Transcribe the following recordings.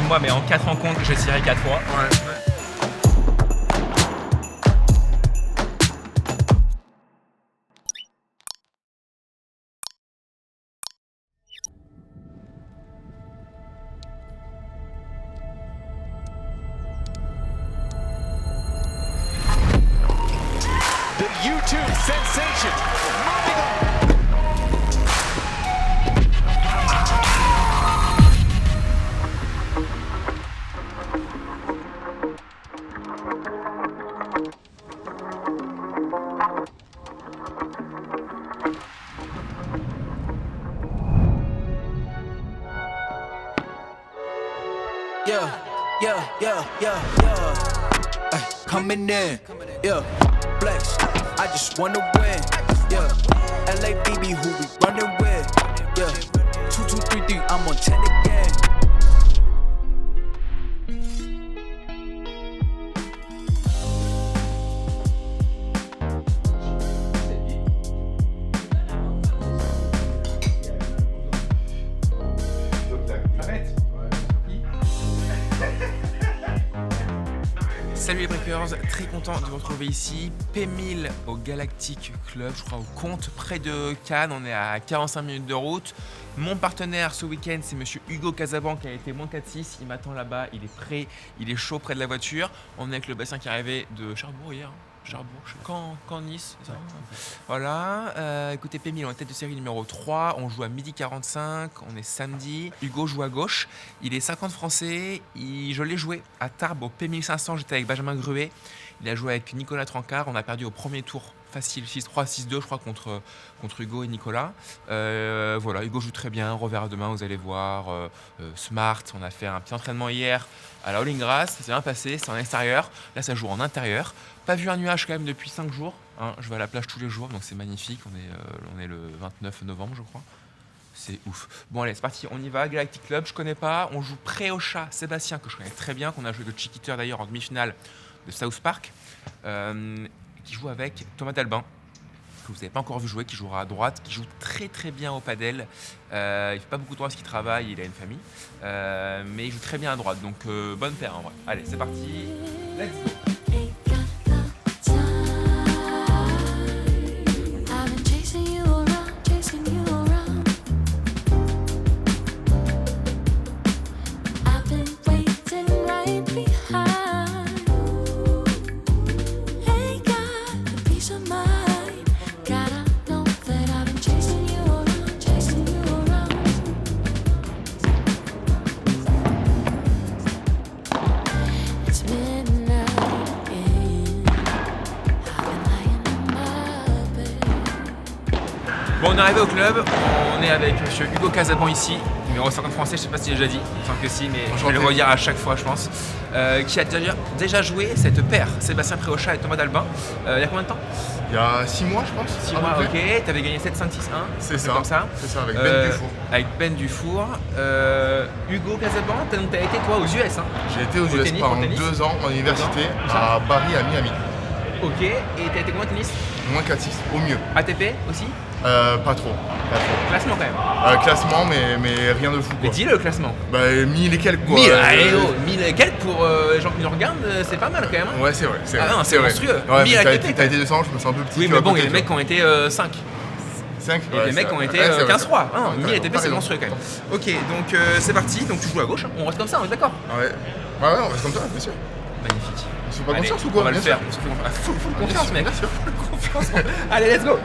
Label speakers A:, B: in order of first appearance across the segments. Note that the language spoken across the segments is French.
A: moi, mais en 4 rencontres, j'ai tiré 4 fois.
B: Ouais.
C: The YouTube sensation. Moving on.
D: Ay, coming in, yeah, flex. I just wanna win, yeah. LABB, who we running with, yeah. 2, 2, 3, 3, I'm on 10 again.
A: Salut les breakers, très content de vous retrouver ici. P1000 au Galactic Club, je crois au compte, près de Cannes, on est à 45 minutes de route. Mon partenaire ce week-end, c'est monsieur Hugo Casabon qui a été moins 4-6, il m'attend là-bas, il est prêt, il est chaud près de la voiture. On est avec le Bastien qui est arrivé de Cherbourg hier. Quand Nice, c'est ça. Voilà, écoutez P1000, on est tête de série numéro 3, on joue à 12h45, on est samedi. Hugo joue à gauche, il est 50 français, je l'ai joué à Tarbes au P1500, j'étais avec Benjamin Gruet. Il a joué avec Nicolas Trancard, on a perdu au premier tour. Facile, 6-3, 6-2 je crois contre Hugo et Nicolas. Voilà, Hugo joue très bien, revers à demain, vous allez voir. Smart, on a fait un petit entraînement hier à la All Grass, ça s'est bien passé, c'est en extérieur. Là ça joue en intérieur. Pas vu un nuage quand même depuis 5 jours. Hein. Je vais à la plage tous les jours, donc c'est magnifique. On est le 29 novembre je crois. C'est ouf. Bon allez, c'est parti, on y va. Galactic Club, je connais pas. On joue Préocha, Sébastien, que je connais très bien, qu'on a joué de Chiquiteur d'ailleurs en demi-finale de South Park. Qui joue avec Thomas Dalbin, que vous n'avez pas encore vu jouer, qui jouera à droite, qui joue très très bien au padel. Il ne fait pas beaucoup de droit parce qu'il travaille, il a une famille, mais il joue très bien à droite, donc bonne paire en vrai. Allez, c'est parti, let's go. Bon, on est arrivé au club, on est avec monsieur Hugo Casabon ici, numéro 50 français, je sais pas si j'ai déjà dit, il me semble que si, mais je vais le redire à chaque fois je pense, qui a déjà joué cette paire, Sébastien Préocha et Thomas Dalbin, il y a combien de temps?
B: Il y a 6 mois, je pense.
A: 6 mois, ok, t'avais gagné 7-5-6-1,
B: c'est ça,
A: comme ça.
B: C'est ça, avec Ben Dufour.
A: Avec Ben Dufour. Hugo Casabon, t'as été toi aux US, hein?
B: J'ai été aux US pendant 2 ans en université à Paris, à Miami.
A: Ok, et t'as été combien de tennis?
B: Moins 4-6, au mieux.
A: ATP aussi?
B: Pas trop.
A: Classement quand même?
B: Classement, mais rien de fou quoi.
A: Mais dis le classement.
B: 1000 et quelques quoi.
A: 1000 et quelques pour les gens qui nous regardent, c'est pas mal quand même.
B: Ouais, c'est vrai.
A: Ah non, c'est monstrueux.
B: Ouais,
A: 1000
B: t'as
A: ATP,
B: été 200, je me sens un peu petit.
A: Oui, mais bon, il y a des mecs qui ont été 5.
B: 5
A: Il y a des mecs qui ont été 15-3. 1000 ATP, c'est monstrueux quand même. Ok, donc c'est parti. Donc tu joues à gauche. On reste comme ça, on est d'accord?
B: Ouais, on reste comme ça, bien sûr.
A: Magnifique.
B: On se fait pas confiance ou quoi?
A: On va le faire. On se fait full confiance, mec. Confiance. Allez, let's go.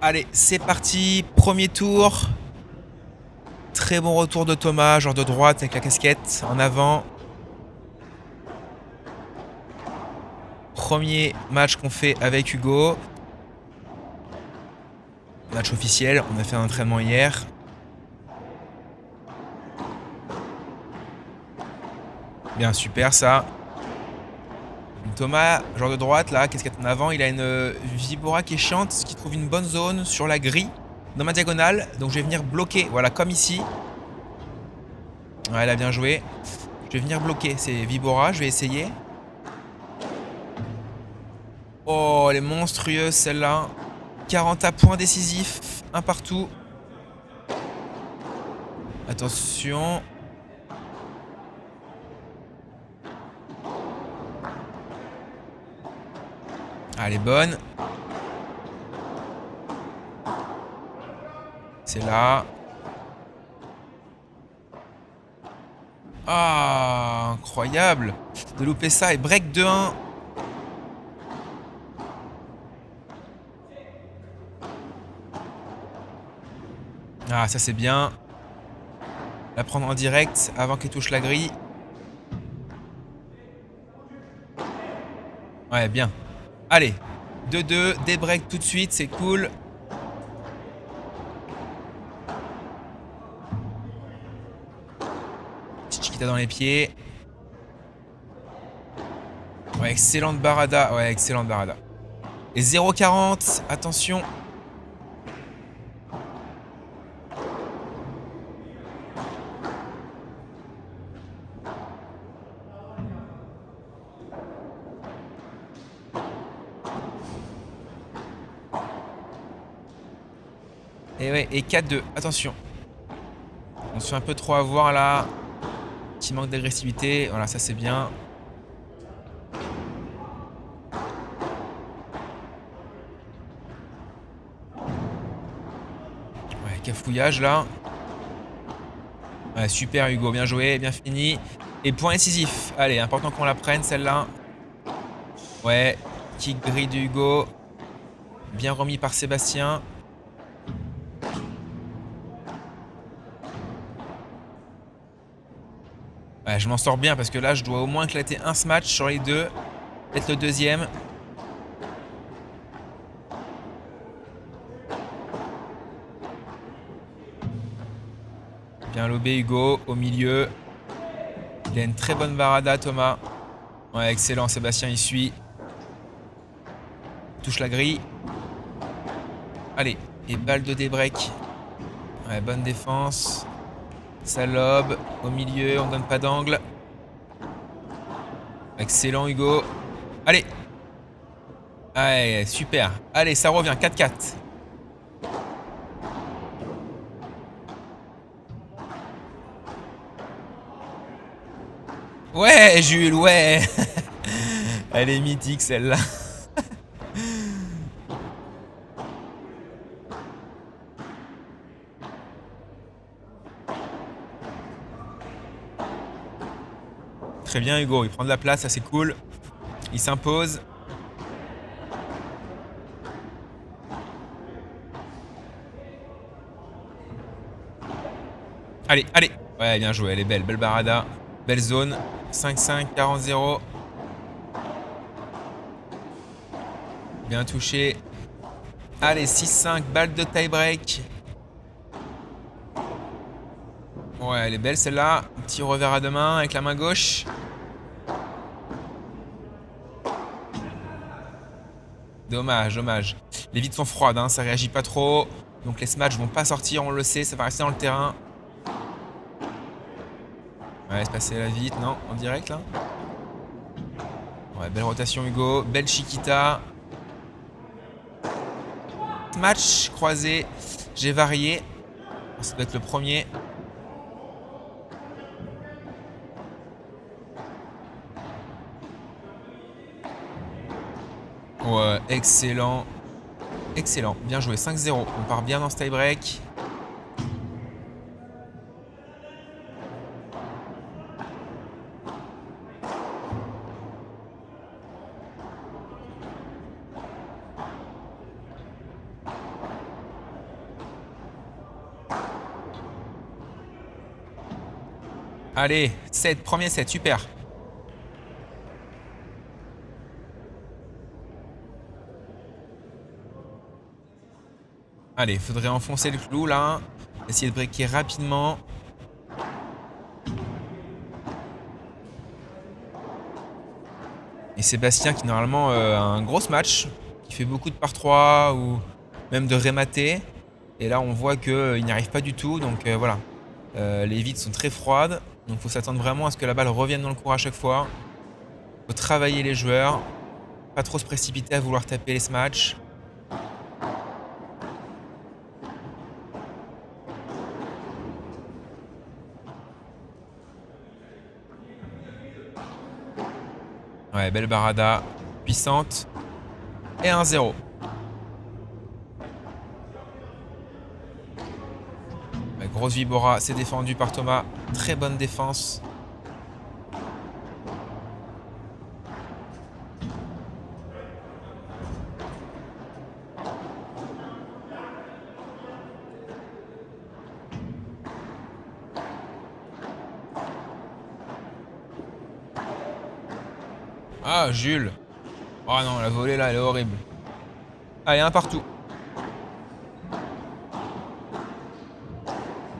A: Allez, c'est parti, premier tour. Très bon retour de Thomas, genre de droite avec la casquette en avant. Premier match qu'on fait avec Hugo. Match officiel, on a fait un entraînement hier. Bien, super ça. Une Thomas, joueur de droite, là, qu'est-ce qu'il y a en avant? Il a une Vibora qui est chiante, qui trouve une bonne zone sur la grille, dans ma diagonale. Donc je vais venir bloquer, voilà, comme ici. Ouais, elle a bien joué. Je vais venir bloquer, c'est Vibora, je vais essayer. Oh, elle est monstrueuse celle-là. 40 à points décisifs, un partout. Attention. Ah, elle est bonne. C'est là. Ah, incroyable de louper ça et break 2-1. Ah, ça c'est bien. La prendre en direct avant qu'elle touche la grille. Ouais, bien. Allez, 2-2, des breaks tout de suite, c'est cool. Chiquita dans les pieds. Ouais, excellente barada. Ouais, excellente barada. Et 0,40, attention. Et ouais, et 4-2, attention. On se fait un peu trop avoir là. Petit manque d'agressivité. Voilà, ça c'est bien. Ouais, cafouillage là. Ouais, super Hugo, bien joué, bien fini. Et point décisif. Allez, important qu'on la prenne celle-là. Ouais, kick grille de Hugo. Bien remis par Sébastien. Ouais, je m'en sors bien parce que là, je dois au moins éclater un smash sur les deux. Peut-être le deuxième. Bien lobé Hugo, au milieu. Il a une très bonne barada, Thomas. Ouais, excellent, Sébastien, il suit. Touche la grille. Allez, et balle de débreak. Ouais, bonne défense. Ça lobe au milieu, on donne pas d'angle. Excellent Hugo. Allez. Allez, super. Allez, ça revient, 4-4. Ouais, Jules, ouais. Elle est mythique celle-là. Très bien Hugo, il prend de la place, ça c'est cool. Il s'impose. Allez, allez. Ouais, bien joué, elle est belle, belle barada. Belle zone. 5-5, 40-0. Bien touché. Allez, 6-5, balle de tie-break. Ouais, elle est belle celle-là. Un petit revers à deux mains avec la main gauche. Dommage, dommage. Les vides sont froides, hein, ça réagit pas trop. Donc les smash vont pas sortir, on le sait, ça va rester dans le terrain. Ouais, se passer la vite, non, en direct là. Ouais, belle rotation Hugo, belle Chiquita. Match croisé, j'ai varié. Ça doit être le premier. Ouais, excellent. Excellent, bien joué, 5-0. On part bien dans ce tie-break. Allez, 7, premier set, super. Allez, il faudrait enfoncer le clou là. Essayer de breaker rapidement. Et Sébastien qui normalement a un gros match, qui fait beaucoup de par 3 ou même de rémater. Et là on voit qu'il n'y arrive pas du tout. Donc voilà, les vides sont très froides. Donc il faut s'attendre vraiment à ce que la balle revienne dans le court à chaque fois. Il faut travailler les joueurs, pas trop se précipiter à vouloir taper les smatchs. Ouais, belle barada, puissante. Et 1-0. Ouais, grosse Vibora, c'est défendu par Thomas. Très bonne défense. Ah, Jules. Oh non, la volée là, elle est horrible. Allez, un partout.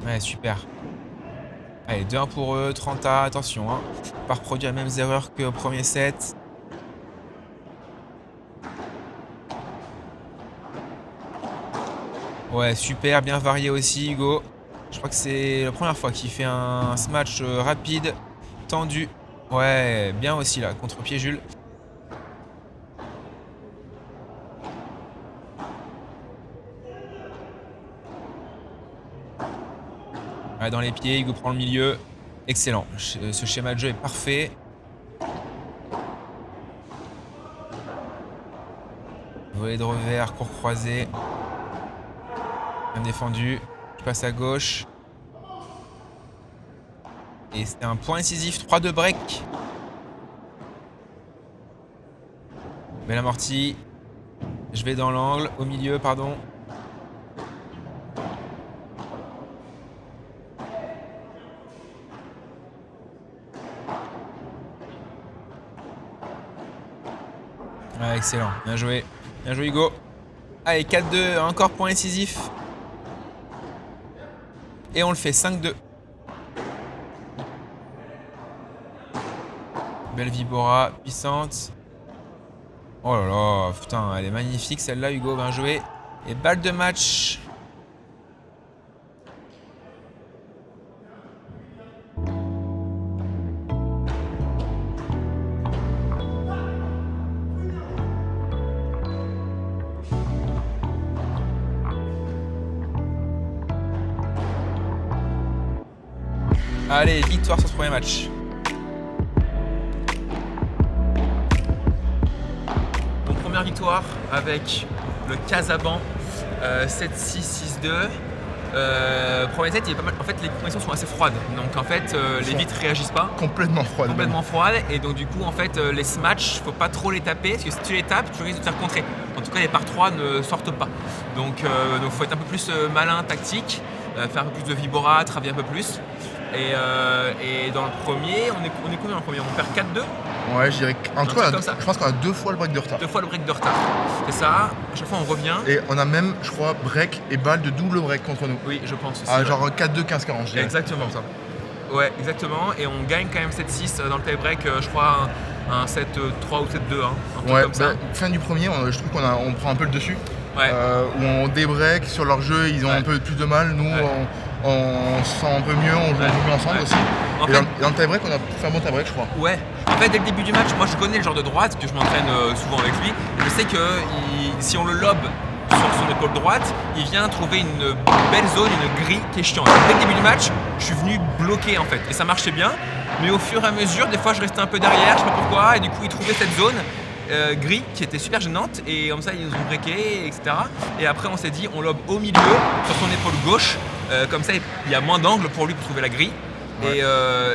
A: Ouais, super. Allez, 2-1 pour eux, 30A, attention, hein. Pas reproduire les mêmes erreurs qu'au premier set. Ouais, super, bien varié aussi, Hugo. Je crois que c'est la première fois qu'il fait un smash rapide, tendu. Ouais, bien aussi là, contre-pied Jules. Ouais, dans les pieds, Hugo prend le milieu. Excellent, ce schéma de jeu est parfait. Volée de revers, court croisé. Bien défendu. Je passe à gauche. Et c'était un point incisif, 3-2 break. Belle amortie. Je vais dans l'angle, au milieu, pardon. Ouais, excellent, bien joué. Bien joué Hugo. Allez, 4-2, encore point incisif. Et on le fait 5-2. Belle Vibora, puissante. Oh là là, putain, elle est magnifique celle-là, Hugo, bien joué. Et balle de match. Allez, victoire sur ce premier match. Première victoire avec le Casaban 7-6, 6-2. Premier set, il est pas mal. En fait, les conditions sont assez froides. Donc, en fait, les vitres réagissent pas.
B: Complètement froide.
A: Complètement froides. Et donc, du coup, en fait, les smatchs, faut pas trop les taper. Parce que si tu les tapes, tu risques de te faire contrer. En tout cas, les par 3 ne sortent pas. Donc, faut être un peu plus malin, tactique. Faire un peu plus de vibora, travailler un peu plus. Et dans le premier, on est combien dans le premier? On perd 4-2.
B: Ouais, je dirais qu'en tout cas, je pense qu'on a 2 fois le break de retard.
A: 2 fois le break de retard. C'est ça, à chaque fois on revient.
B: Et on a même, je crois, break et balle de double break contre nous.
A: Oui, je pense aussi.
B: Ah, genre 4-2, 15-40, je dirais.
A: Exactement. Ça. Ouais, exactement. Et on gagne quand même 7-6 dans le tie-break, je crois un 7-3 ou 7-2, hein, un truc comme ça.
B: Fin du premier, je trouve qu'on prend un peu le dessus.
A: Ouais.
B: Où on débreak sur leur jeu, ils ont un peu plus de mal. Nous, on se sent un peu mieux, on joue un peu mieux ensemble aussi. Et dans le tie-break, on a fait un bon tie-break, je crois.
A: Ouais. En fait, dès le début du match, moi je connais le genre de droite, parce que je m'entraîne souvent avec lui. Et je sais que si on le lobe sur son épaule droite, il vient trouver une belle zone, une grille qui est chiante. Dès le début du match, je suis venu bloquer en fait. Et ça marchait bien. Mais au fur et à mesure, des fois je restais un peu derrière, je sais pas pourquoi. Et du coup, il trouvait cette zone. Gris qui était super gênante et comme ça ils nous ont breaké, etc. Et après on s'est dit on lobe au milieu sur son épaule gauche, comme ça il y a moins d'angle pour lui pour trouver la grille. Ouais.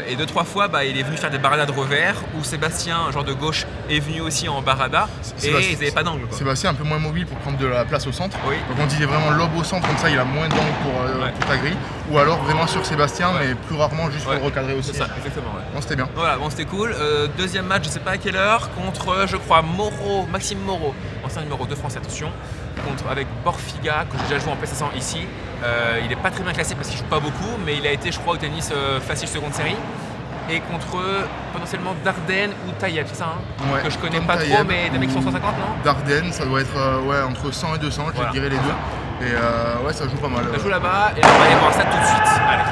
A: Et 2-3 fois il est venu faire des baradas de revers où Sébastien, genre de gauche, est venu aussi en barada et ils n'avaient pas d'angle.
B: Sébastien un peu moins mobile pour prendre de la place au centre.
A: Oui.
B: Donc on disait vraiment lobe au centre, comme ça il a moins d'angle pour ta grille. Ou alors vraiment sur Sébastien, mais plus rarement juste pour le recadrer aussi.
A: C'est ça, exactement. Ouais.
B: Bon, c'était bien.
A: Voilà, bon c'était cool. Deuxième match, je sais pas à quelle heure, contre je crois Maxime Moreau, ancien numéro 2 France, attention. Avec Borfiga, que j'ai déjà joué en P500 ici. Il est pas très bien classé parce qu'il joue pas beaucoup, mais il a été, je crois, au tennis facile seconde série. et contre potentiellement Darden ou Tayeb, c'est ça hein?
B: Ouais,
A: Que je connais
B: comme
A: pas
B: Tayeb
A: trop, mais des mecs qui sont 150, non?
B: Darden, ça doit être ouais, entre 100 et 200,
A: Voilà.
B: je dirais les deux. Et ouais, ça joue pas mal.
A: Ça joue là-bas et on va aller voir ça tout de suite. Allez.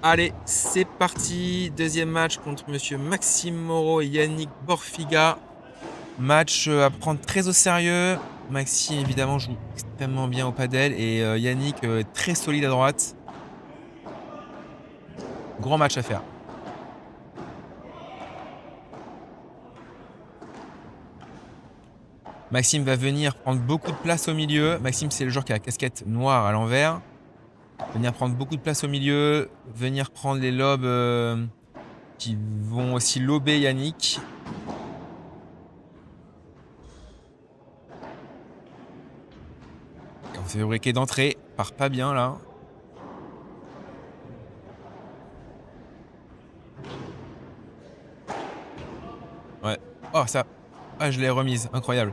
A: Allez, c'est parti. Deuxième match contre monsieur Maxime Moreau et Yannick Borfiga. Match à prendre très au sérieux. Maxime, évidemment, joue extrêmement bien au padel et Yannick très solide à droite. Grand match à faire. Maxime va venir prendre beaucoup de place au milieu. Maxime, c'est le joueur qui a la casquette noire à l'envers. Venir prendre beaucoup de place au milieu. Venir prendre les lobes qui vont aussi lober Yannick. Et on fait briquet d'entrée. Part pas bien là. Ouais. Oh ça. Ah, je l'ai remise. Incroyable.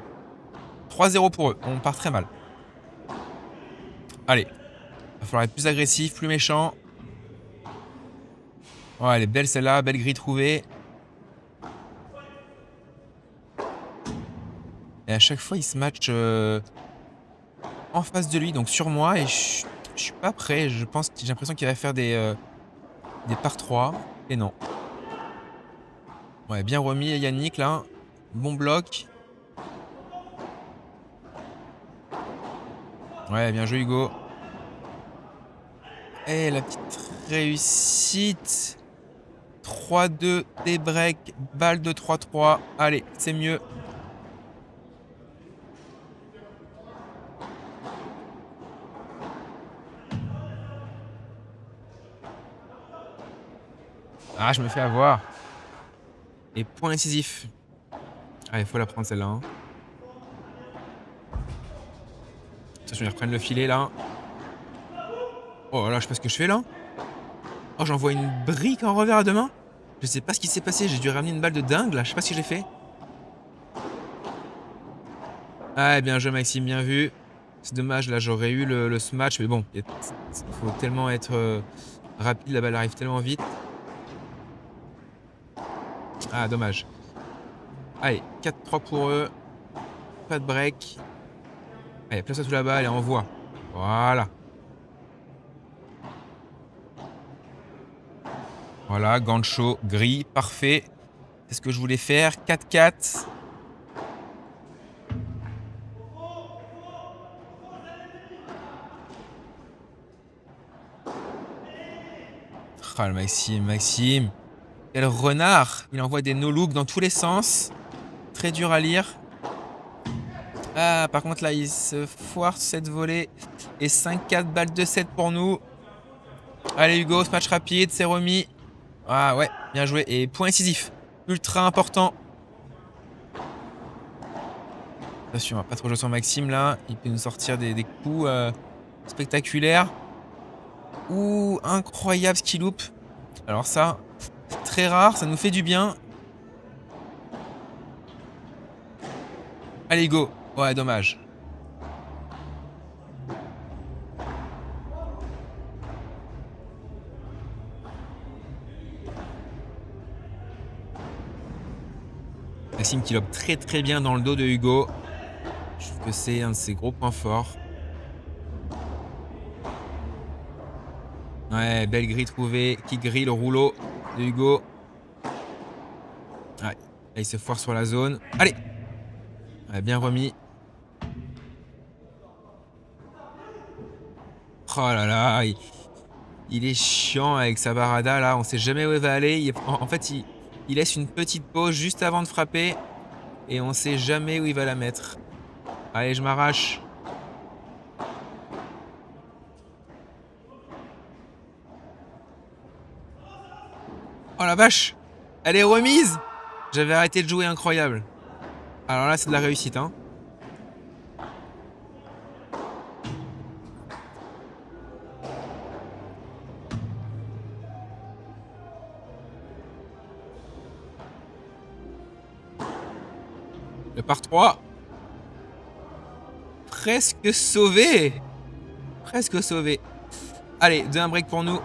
A: 3-0 pour eux. On part très mal. Allez. Va falloir être plus agressif, plus méchant. Oh, elle est belle celle-là. Belle grille trouvée. Et à chaque fois, il se match en face de lui, donc sur moi. Et je suis pas prêt. Je pense que j'ai l'impression qu'il va faire des par 3. Et non. Ouais, bien remis Yannick là. Bon bloc. Ouais, bien joué Hugo. Et la petite réussite. 3-2, des breaks, balle de 3-3. Allez, c'est mieux. Ah, je me fais avoir. Et point incisif. Allez, il faut la prendre celle-là. Hein. Attention, ils reprennent le filet là. Oh là, je sais pas ce que je fais là. Oh, j'envoie une brique en revers à deux mains. Je sais pas ce qui s'est passé. J'ai dû ramener une balle de dingue là. Je sais pas ce que j'ai fait. Ah, bien joué Maxime, bien vu. C'est dommage, là j'aurais eu le smash. Mais bon, il faut tellement être rapide. La balle arrive tellement vite. Ah, dommage. Allez, 4-3 pour eux. Pas de break. Allez, place-toi sous la balle et envoie. Voilà. Voilà, gancho, gris, parfait. C'est ce que je voulais faire. 4-4. Ah, le Maxime. Quel renard. Il envoie des no-look dans tous les sens. Très dur à lire. Ah, par contre, là, il se foire cette volée. Et 5-4, balle de 7 pour nous. Allez, Hugo, ce match rapide, c'est remis. Ah ouais, bien joué. Et point incisif. Ultra important. Attention, on va pas trop jouer sur Maxime, là. Il peut nous sortir des coups spectaculaires. Ouh, incroyable ce qu'il loupe. Alors ça, c'est très rare, ça nous fait du bien. Allez, go. Ouais, dommage. Maxime qui lobe très très bien dans le dos de Hugo. Je trouve que c'est un de ses gros points forts. Ouais, belle grille trouvée. Qui grille le rouleau de Hugo. Ouais, là, il se foire sur la zone. Allez. Ouais, bien remis. Oh là là, il est chiant avec sa barada là. On sait jamais où il va aller. En fait, il laisse une petite pause juste avant de frapper. Et on sait jamais où il va la mettre. Allez, je m'arrache.
E: Oh la vache! Elle est remise! J'avais arrêté de jouer, incroyable. Alors là, c'est de la réussite, hein. Le par 3. Presque sauvé. Presque sauvé. Allez, 2-1 break pour nous.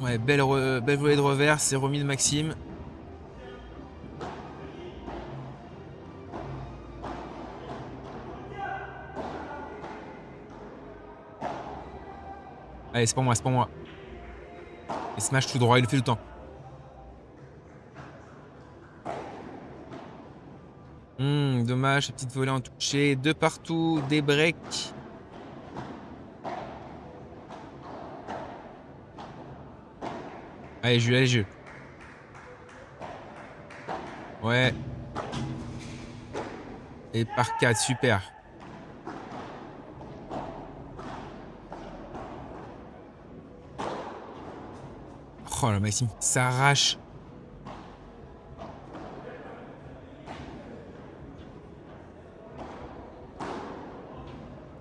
E: Ouais, belle volée de revers. C'est remis de Maxime. Allez, c'est pour moi, c'est pour moi. Et smash tout droit, il le fait tout le temps. Dommage, petite volée en touché. 2 partout, des breaks. Allez, Jules, allez, Jules. Ouais. Et par 4, super. Oh là, Maxime s'arrache.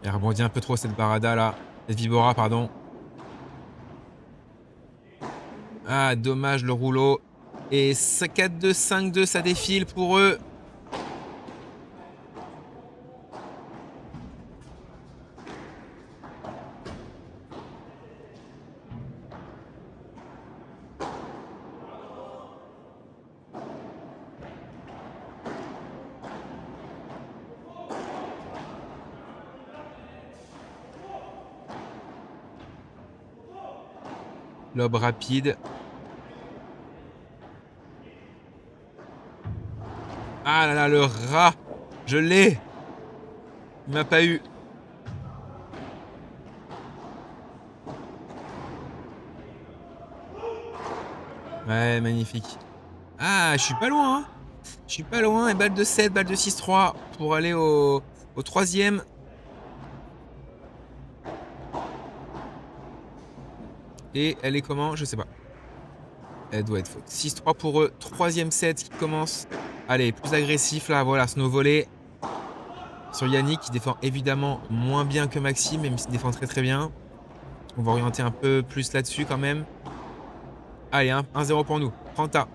E: Elle rebondit un peu trop cette Barada là. Cette Vibora, pardon. Ah, dommage le rouleau. Et 4-2, 5-2, ça défile pour eux. Lob rapide. Ah là là, le rat. Je l'ai. Il m'a pas eu. Ouais, magnifique. Ah, je suis pas loin. Hein. Je suis pas loin. Et balle de 7, balle de 6-3 pour aller au troisième. Et elle est comment? Je sais pas. Elle doit être faute. 6-3 pour eux. Troisième set qui commence. Allez, plus agressif là. Voilà, snow volley. Sur Yannick qui défend évidemment moins bien que Maxime, même s'il défend très très bien. On va orienter un peu plus là-dessus quand même. Allez, 1-0 pour nous. Pranta.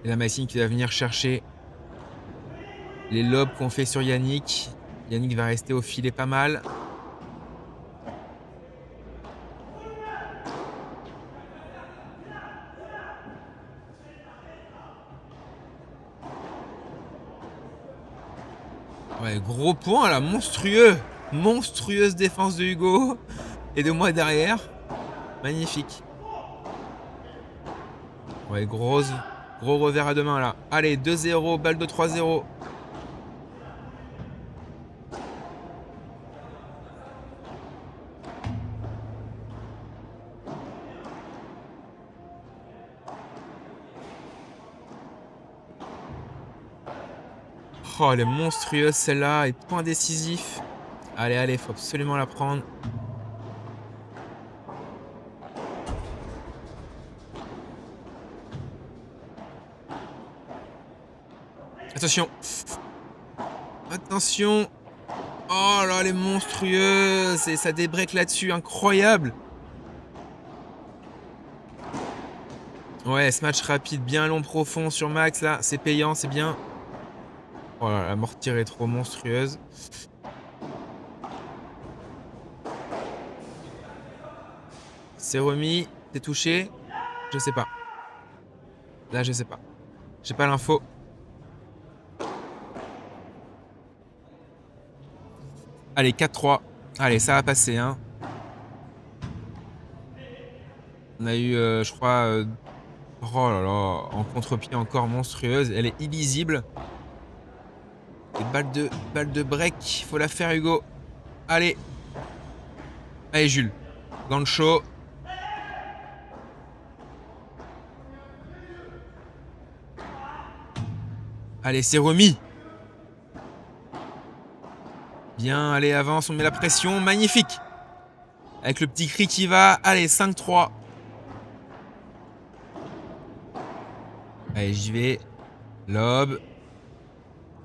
E: Et la Maxime qui va venir chercher les lobes qu'on fait sur Yannick. Yannick va rester au filet pas mal. Ouais, gros point là, monstrueux. Monstrueuse défense de Hugo. Et de moi derrière. Magnifique. Ouais, gros revers à deux mains là. Allez, 2-0, balle de 3-0. Oh, elle est monstrueuse celle-là. Et point décisif. Allez, allez, faut absolument la prendre. Attention. Attention. Oh là, elle est monstrueuse. Et ça débreak là-dessus. Incroyable. Ouais, smash rapide, bien long, profond sur Max. Là, c'est payant, c'est bien. Oh là, la mortière est trop monstrueuse. C'est remis. C'est touché. Je sais pas. Là, je sais pas. J'ai pas l'info. Allez, 4-3. Allez, ça va passer. Hein. On a eu, je crois... oh là là. En contre-pied encore monstrueuse. Elle est illisible. Et balle de break. Faut la faire, Hugo. Allez. Allez, Jules. Gancho. Allez, c'est remis. Bien, allez, avance, on met la pression. Magnifique. Avec le petit cri qui va. Allez, 5-3. Allez, j'y vais. Lob.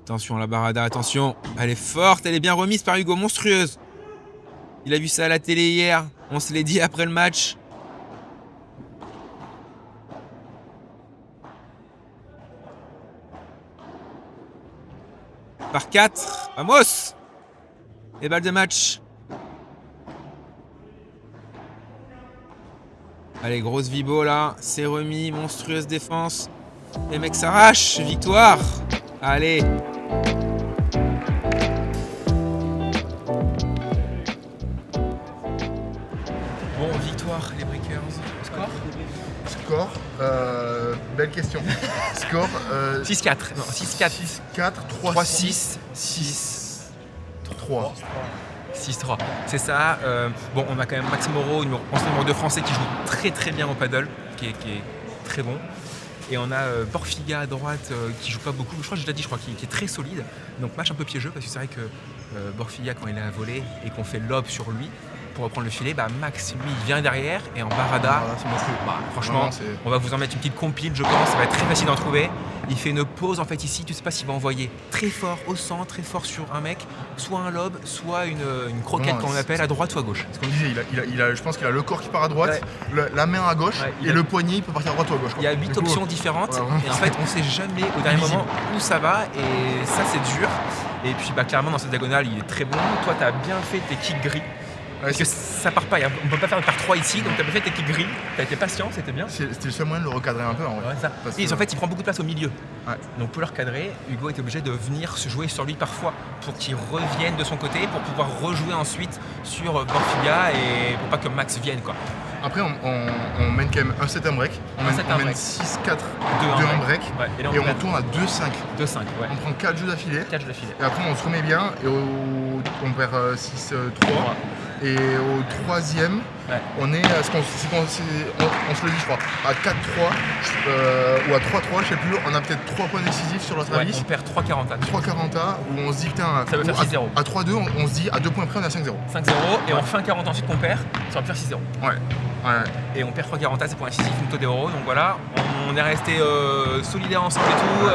E: Attention, la Barada, attention. Elle est forte, elle est bien remise par Hugo, monstrueuse. Il a vu ça à la télé hier. On se l'est dit après le match. Par 4. Vamos! Et balle de match. Allez, grosse vibo là. C'est remis, monstrueuse défense. Les mecs s'arrachent. Victoire. Allez.
A: Bon, victoire, les Breakers. Score
B: Belle question. Score
A: 6-4. Non, 6-4.
B: 6-4,
A: 3-6.
B: 3.
A: 6-3. C'est ça. Bon, on a quand même Max Moreau, ancien numéro 2 français, qui joue très très bien au paddle, qui est très bon. Et on a Borfiga à droite qui joue pas beaucoup, je crois que je l'ai dit, qui est très solide. Donc match un peu piégeux parce que c'est vrai que Borfiga, quand il est à voler et qu'on fait lob sur lui pour reprendre le filet, Max lui il vient derrière et en Barada, franchement, on va vous en mettre une petite compile, je pense, ça va être très facile d'en trouver. Il fait une pause en fait ici, tu sais pas s'il va envoyer très fort au centre, très fort sur un mec, soit un lob, soit une croquette qu'on appelle à droite ou à gauche.
B: Ce qu'on disait, je pense qu'il a le corps qui part à droite, la main à gauche et le poignet il peut partir à droite ou à gauche.
A: Il y a 8 options différentes et en fait on sait jamais au dernier moment où ça va et ça c'est dur. Et puis clairement dans cette diagonale il est très bon. Toi tu as bien fait tes kicks gris. Parce que ça part pas, on peut pas faire de par 3 ici, donc tu as bien fait tes kicks gris, tu as été patient, c'était bien.
B: C'était le seul moyen de le recadrer un peu en vrai.
A: Ça. Et en fait il prend beaucoup de place au milieu. Donc pour le recadrer, Hugo était obligé de venir se jouer sur lui parfois pour qu'il revienne de son côté, pour pouvoir rejouer ensuite sur Borfiga et pour pas que Max vienne quoi.
B: Après on mène quand même un set un break, on mène 6-4, 2-1 break, et on tourne à 2-5.
A: 2-5, ouais.
B: On prend 4 jeux d'affilée,
A: 4 jeux d'affilée.
B: Et après on se remet bien et on perd 6-3. Et au troisième, on est, on se le dit je crois, à 4-3 ou à 3-3, je sais plus, on a peut-être 3 points décisifs sur notre avis.
A: On perd 3-40
B: où on se dit putain,
A: ça veut faire 6-0.
B: À 3-2, on se dit à 2 points près on est à 5-0.
A: 5-0 et en fin 40 ensuite qu'on perd, ça va faire 6-0.
B: Ouais.
A: Et on perd 3-40 c'est pour incisif, une taux d'euros, donc voilà, on est resté solidaires ensemble et tout,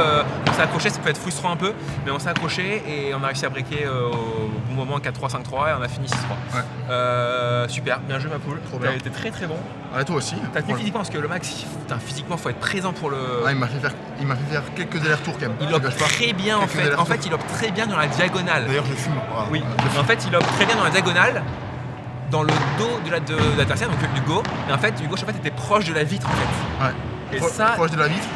A: on s'est accroché, ça peut être frustrant un peu, mais on s'est accroché et on a réussi à breaker au bon moment 4-3, 5-3 et on a fini 6-3. Super, bien joué ma poule, t'as été très très bon.
B: Ouais, toi aussi.
A: T'as tenu physiquement parce que le Max, physiquement faut être présent pour le...
B: il m'a fait faire quelques allers-retours quand même.
A: Il opte très bien en fait, il opte très bien dans la diagonale.
B: D'ailleurs je fume.
A: Oui, en fait il opte très bien dans la diagonale, dans le dos de l'adversaire, donc Hugo. Et en fait, Hugo, chaque fois, était proche de la vitre, en fait.
B: Ouais.
A: Et ça,
B: proche de la vitre,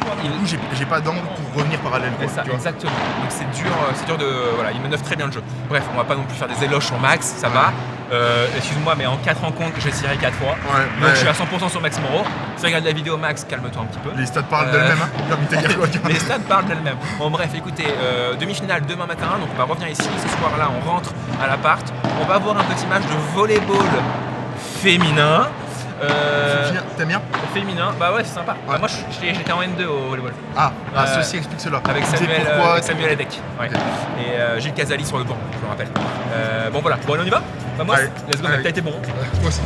B: j'ai pas d'angle pour revenir parallèle.
A: Et ça, exactement. Donc c'est dur de... Voilà, il manœuvre très bien le jeu. Bref, on va pas non plus faire des éloges sur Max, ça va. Excuse-moi, mais en 4 rencontres, j'ai tiré 4 fois. Donc je suis à 100% sur Max Moreau. Si tu regardes la vidéo, Max, calme-toi un petit peu.
B: Les stats parlent d'elles-mêmes, hein.
A: Les stats parlent d'elles-mêmes. Bon, bref, écoutez, demi-finale demain matin. Donc on va revenir ici. Ce soir-là, on rentre à l'appart. On va voir un petit match de volleyball féminin.
B: T'aimes bien?
A: Féminin, bah ouais, c'est sympa. Bah, moi j'étais en N2 au volleyball.
B: Ceci explique cela.
A: Avec Samuel Adec. Ouais. Et Gilles Casali sur le banc, je me rappelle. Bon voilà, on y va? Vamos, let's go, t'as été bon.
B: Moi aussi.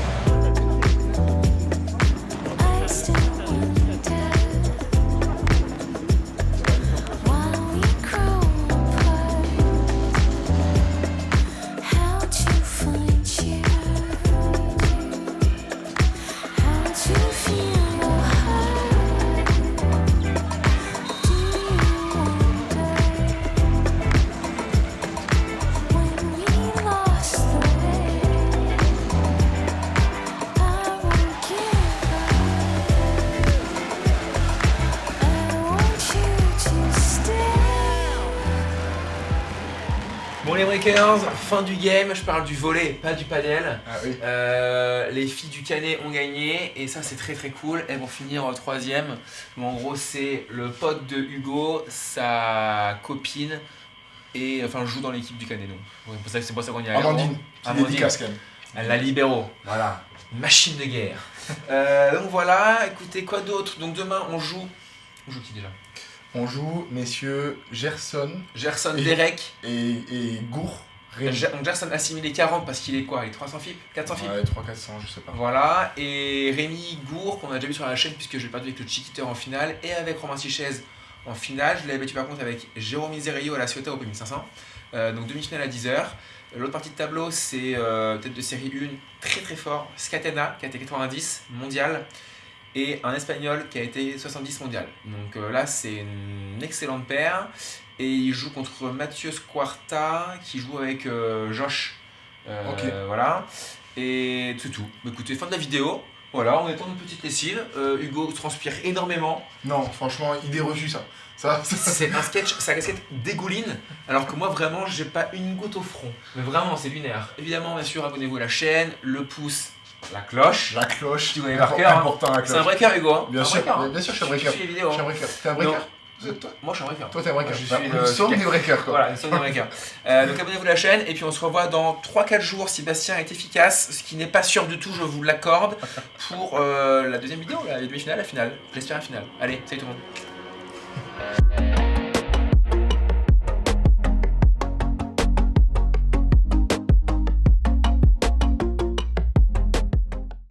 A: Bon les Breakers, fin du game, je parle du volley, pas du padel.
B: Oui.
A: Les filles du Canet ont gagné et ça c'est très très cool. Elles vont finir en 3ème. Mais en gros c'est le pote de Hugo, sa copine et enfin joue dans l'équipe du Canet donc. C'est pour ça qu'on y a.
B: Amandine, dédicace quand même.
A: Elle la libéraux. Voilà. Une machine de guerre. Donc voilà, écoutez quoi d'autre. Donc demain on joue. On joue qui déjà?
B: On joue messieurs Gerson
A: Derek
B: et Gour.
A: Donc Gerson a assimilé 40 parce qu'il est quoi? Il est 300 FIP? 400 FIP?
B: Ouais, 300-400, je sais pas.
A: Voilà, et Rémi Gour, qu'on a déjà vu sur la chaîne puisque je l'ai perdu avec le Chiquiteur en finale et avec Romain Sichez en finale. Je l'avais battu par contre avec Jérôme Miserio à la Ciotat au P1500. Donc demi-finale à 10h. L'autre partie de tableau, c'est tête de série 1, très très fort, Scatena qui a été 90 mondial et un Espagnol qui a été 70 mondial. Donc là, c'est une excellente paire. Et il joue contre Mathieu Quarta qui joue avec Josh.
B: Ok.
A: Voilà. Et c'est tout. Écoutez, fin de la vidéo. Voilà, on est dans une petite lessive. Hugo transpire énormément.
B: Non, franchement, idée reçue ça.
A: C'est un sketch, sa casquette dégouline, alors que moi vraiment j'ai pas une goutte au front. Mais vraiment c'est lunaire. Évidemment, bien sûr, abonnez-vous à la chaîne, le pouce, la cloche.
B: La cloche,
A: Tu connais par cœur,
B: important la cloche.
A: C'est un breaker, Hugo. Hein.
B: Bien
A: Un
B: sûr,
A: breaker, hein.
B: bien sûr, je suis un
A: Tu
B: breaker.
A: suis les vidéos.
B: Je suis un
A: Hein.
B: breaker. T'es un breaker. Toi,
A: Moi je suis un breaker.
B: toi t'es un breaker.
A: Je
B: Bah,
A: suis
B: nous sommes des breakers quoi.
A: Voilà, nous sommes des breakers. Donc abonnez-vous à la chaîne et puis on se revoit dans 3-4 jours si Bastien est efficace, ce qui n'est pas sûr du tout, je vous l'accorde, pour la deuxième vidéo, la demi-finale, la finale. J'espère la finale. Allez, salut tout le monde.